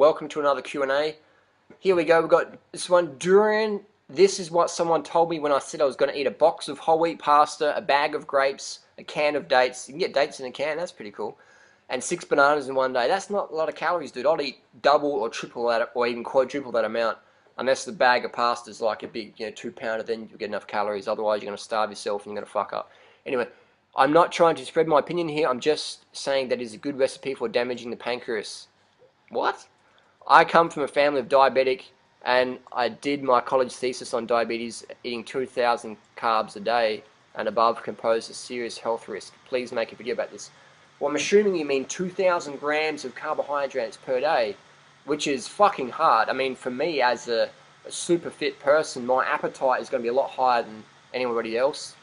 welcome to another Q&A. Here we go, we've got this one, Durian. This is what someone told me when I said I was going to eat a box of whole wheat pasta, a bag of grapes, a can of dates. You can get dates in a can, that's pretty cool. And 6 bananas in one day. That's not a lot of calories, dude. I'd eat double or triple that, or even quadruple that amount. Unless the bag of pasta is like a big, 2-pounder, then you'll get enough calories. Otherwise, you're going to starve yourself and you're going to fuck up. Anyway, I'm not trying to spread my opinion here. I'm just saying that it's a good recipe for damaging the pancreas. What? I come from a family of diabetic, and I did my college thesis on diabetes. Eating 2,000 carbs a day and above can pose a serious health risk. Please make a video about this. Well, I'm assuming you mean 2,000 grams of carbohydrates per day, which is fucking hard. I mean, for me as a super fit person, my appetite is going to be a lot higher than anybody else.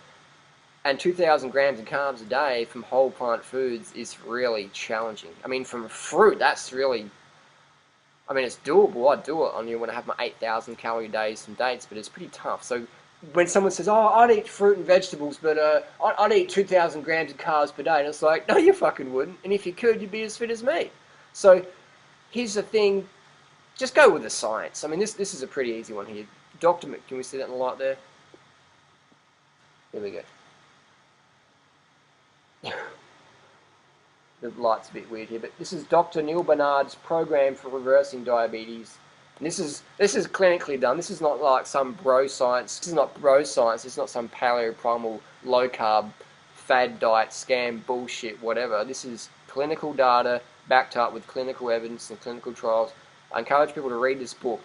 And 2,000 grams of carbs a day from whole plant foods is really challenging. I mean, from fruit, that's really... I mean, it's doable. I'd do it on you when I have my 8,000 calorie days from dates, but it's pretty tough. So when someone says, oh, I'd eat fruit and vegetables, but I'd eat 2,000 grams of carbs per day, and it's like, no, you fucking wouldn't. And if you could, you'd be as fit as me. So here's the thing. Just go with the science. I mean, this is a pretty easy one here. Dr. Can we see that in the light there? There we go. The light's a bit weird here, but this is Dr. Neil Barnard's program for reversing diabetes. And this is clinically done. This is not like some bro science. This is not bro science. It's not some paleo-primal, low-carb, fad diet, scam, bullshit, whatever. This is clinical data backed up with clinical evidence and clinical trials. I encourage people to read this book.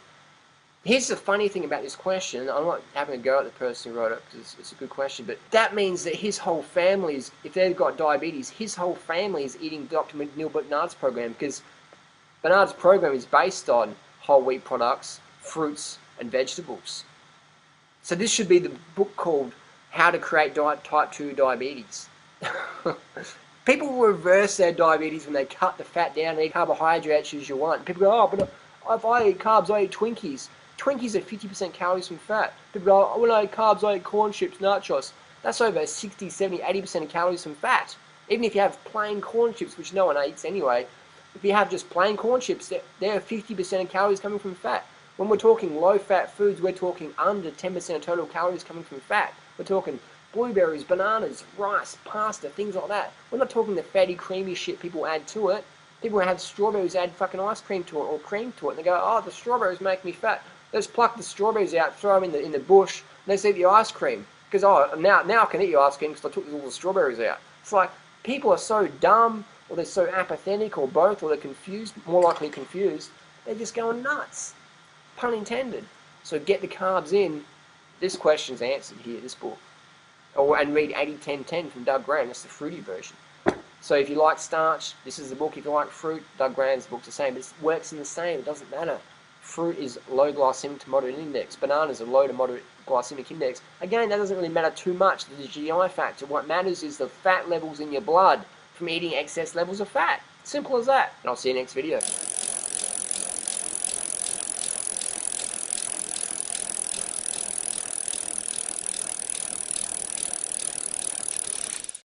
Here's the funny thing about this question. I'm not having a go at the person who wrote it because it's a good question, but that means that his whole family is, if they've got diabetes, his whole family is eating Dr. Neil Barnard's program, because Barnard's program is based on whole wheat products, fruits, and vegetables. So this should be the book called How to Create Type 2 Diabetes. People will reverse their diabetes when they cut the fat down and eat carbohydrates as you want. People go, oh, but if I eat carbs, I eat Twinkies. Twinkies are 50% calories from fat. People go, oh, when I eat carbs, I eat corn chips, nachos. That's over 60, 70, 80% of calories from fat. Even if you have plain corn chips, which no one eats anyway, if you have just plain corn chips, there are 50% of calories coming from fat. When we're talking low-fat foods, we're talking under 10% of total calories coming from fat. We're talking blueberries, bananas, rice, pasta, things like that. We're not talking the fatty, creamy shit people add to it. People who have strawberries add fucking ice cream to it or cream to it, and they go, oh, the strawberries make me fat. Let's pluck the strawberries out, throw them in the bush, and let's eat the ice cream. Because, oh, now I can eat your ice cream because I took all the strawberries out. It's like, people are so dumb, or they're so apathetic, or both, or they're confused, more likely confused, they're just going nuts. Pun intended. So get the carbs in. This question's answered here, this book. And read 80-10-10 from Doug Graham, that's the fruity version. So if you like starch, this is the book. If you like fruit, Doug Graham's book's the same. It works in the same, it doesn't matter. Fruit is low glycemic to moderate index. Bananas are low to moderate glycemic index. Again, that doesn't really matter too much, the GI factor. What matters is the fat levels in your blood from eating excess levels of fat. Simple as that. And I'll see you next video.